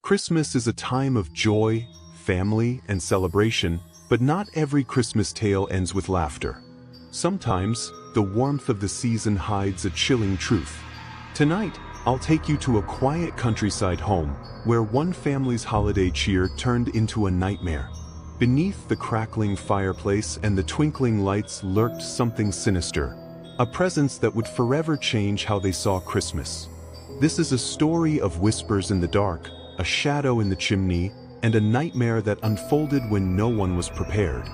Christmas is a time of joy, family, and celebration, but not every Christmas tale ends with laughter. Sometimes, the warmth of the season hides a chilling truth. Tonight, I'll take you to a quiet countryside home, where one family's holiday cheer turned into a nightmare. Beneath the crackling fireplace and the twinkling lights lurked something sinister, a presence that would forever change how they saw Christmas. This is a story of whispers in the dark, a shadow in the chimney, and a nightmare that unfolded when no one was prepared.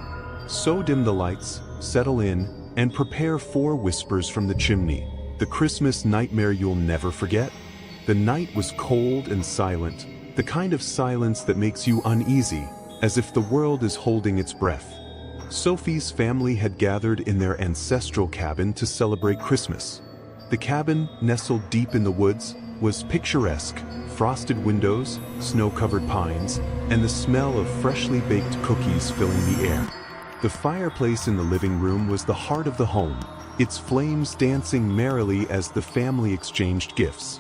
So dim the lights, settle in, and prepare for whispers from the chimney, the Christmas nightmare you'll never forget. The night was cold and silent, the kind of silence that makes you uneasy, as if the world is holding its breath. Sophie's family had gathered in their ancestral cabin to celebrate Christmas. The cabin, nestled deep in the woods, was picturesque: frosted windows, snow-covered pines, and the smell of freshly baked cookies filling the air. The fireplace in the living room was the heart of the home, its flames dancing merrily as the family exchanged gifts.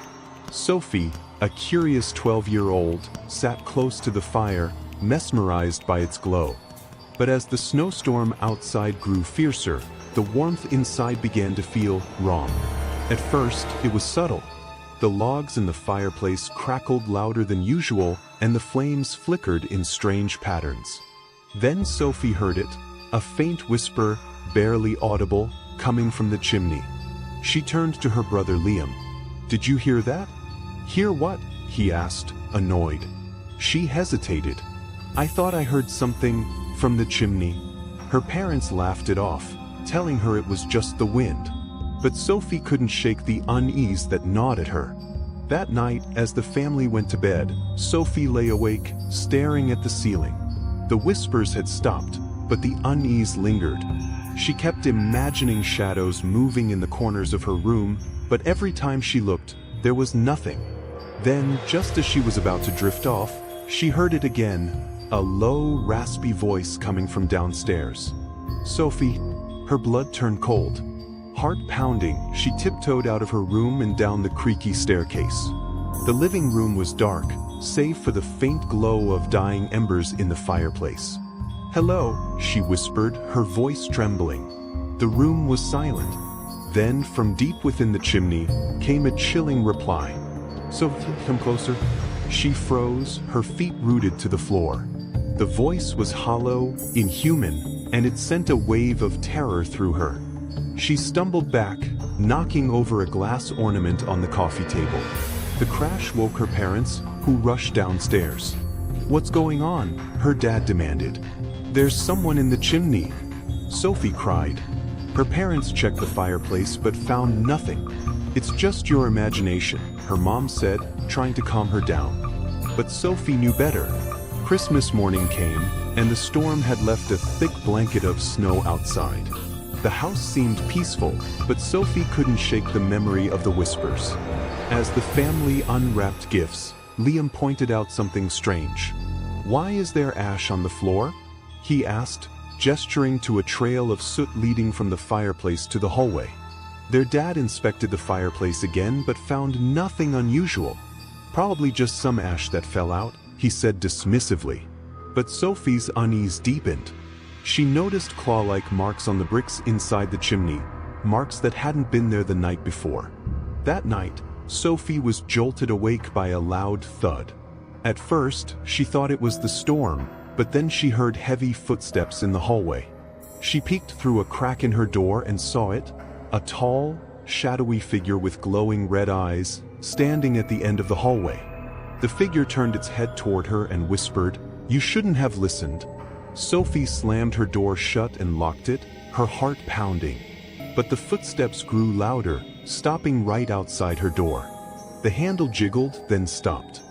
Sophie, a curious 12-year-old, sat close to the fire, mesmerized by its glow. But as the snowstorm outside grew fiercer, the warmth inside began to feel wrong. At first, it was subtle. The logs in the fireplace crackled louder than usual, and the flames flickered in strange patterns. Then Sophie heard it, a faint whisper, barely audible, coming from the chimney. She turned to her brother Liam. "Did you hear that?" "Hear what?" he asked, annoyed. She hesitated. "I thought I heard something from the chimney." Her parents laughed it off, telling her it was just the wind. But Sophie couldn't shake the unease that gnawed at her. That night, as the family went to bed, Sophie lay awake, staring at the ceiling. The whispers had stopped, but the unease lingered. She kept imagining shadows moving in the corners of her room, but every time she looked, there was nothing. Then, just as she was about to drift off, she heard it again, a low, raspy voice coming from downstairs. "Sophie." Her blood turned cold. Heart pounding, she tiptoed out of her room and down the creaky staircase. The living room was dark, save for the faint glow of dying embers in the fireplace. "Hello," she whispered, her voice trembling. The room was silent. Then, from deep within the chimney, came a chilling reply. "Sophie, come closer." She froze, her feet rooted to the floor. The voice was hollow, inhuman, and it sent a wave of terror through her. She stumbled back, knocking over a glass ornament on the coffee table. The crash woke her parents, who rushed downstairs. "What's going on?" her dad demanded. "There's someone in the chimney," Sophie cried. Her parents checked the fireplace but found nothing. "It's just your imagination," her mom said, trying to calm her down. But Sophie knew better. Christmas morning came, and the storm had left a thick blanket of snow outside. The house seemed peaceful, but Sophie couldn't shake the memory of the whispers. As the family unwrapped gifts, Liam pointed out something strange. "Why is there ash on the floor?" he asked, gesturing to a trail of soot leading from the fireplace to the hallway. Their dad inspected the fireplace again but found nothing unusual. "Probably just some ash that fell out," he said dismissively. But Sophie's unease deepened. She noticed claw-like marks on the bricks inside the chimney, marks that hadn't been there the night before. That night, Sophie was jolted awake by a loud thud. At first, she thought it was the storm, but then she heard heavy footsteps in the hallway. She peeked through a crack in her door and saw it, a tall, shadowy figure with glowing red eyes, standing at the end of the hallway. The figure turned its head toward her and whispered, "You shouldn't have listened." Sophie slammed her door shut and locked it, her heart pounding. But the footsteps grew louder, stopping right outside her door. The handle jiggled, then stopped.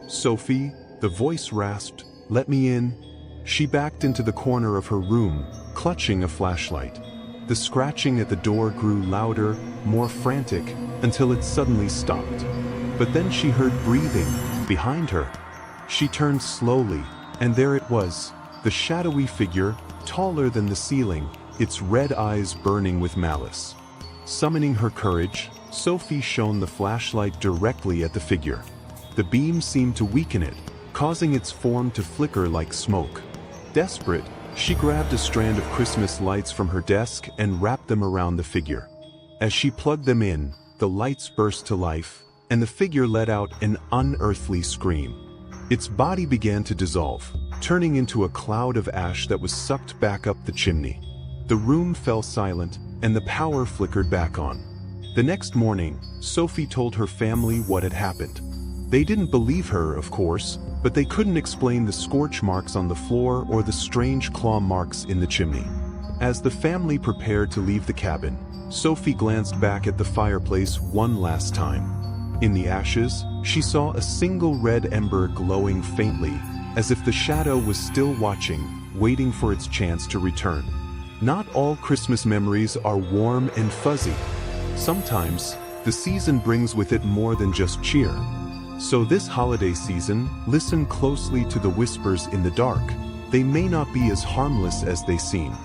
"Sophie," the voice rasped, "let me in." She backed into the corner of her room, clutching a flashlight. The scratching at the door grew louder, more frantic, until it suddenly stopped. But then she heard breathing behind her. She turned slowly, and there it was. The shadowy figure, taller than the ceiling, its red eyes burning with malice. Summoning her courage, Sophie shone the flashlight directly at the figure. The beam seemed to weaken it, causing its form to flicker like smoke. Desperate, she grabbed a strand of Christmas lights from her desk and wrapped them around the figure. As she plugged them in, the lights burst to life, and the figure let out an unearthly scream. Its body began to dissolve, turning into a cloud of ash that was sucked back up the chimney. The room fell silent, and the power flickered back on. The next morning, Sophie told her family what had happened. They didn't believe her, of course, but they couldn't explain the scorch marks on the floor or the strange claw marks in the chimney. As the family prepared to leave the cabin, Sophie glanced back at the fireplace one last time. In the ashes, she saw a single red ember glowing faintly, as if the shadow was still watching, waiting for its chance to return. Not all Christmas memories are warm and fuzzy. Sometimes, the season brings with it more than just cheer. So this holiday season, listen closely to the whispers in the dark. They may not be as harmless as they seem.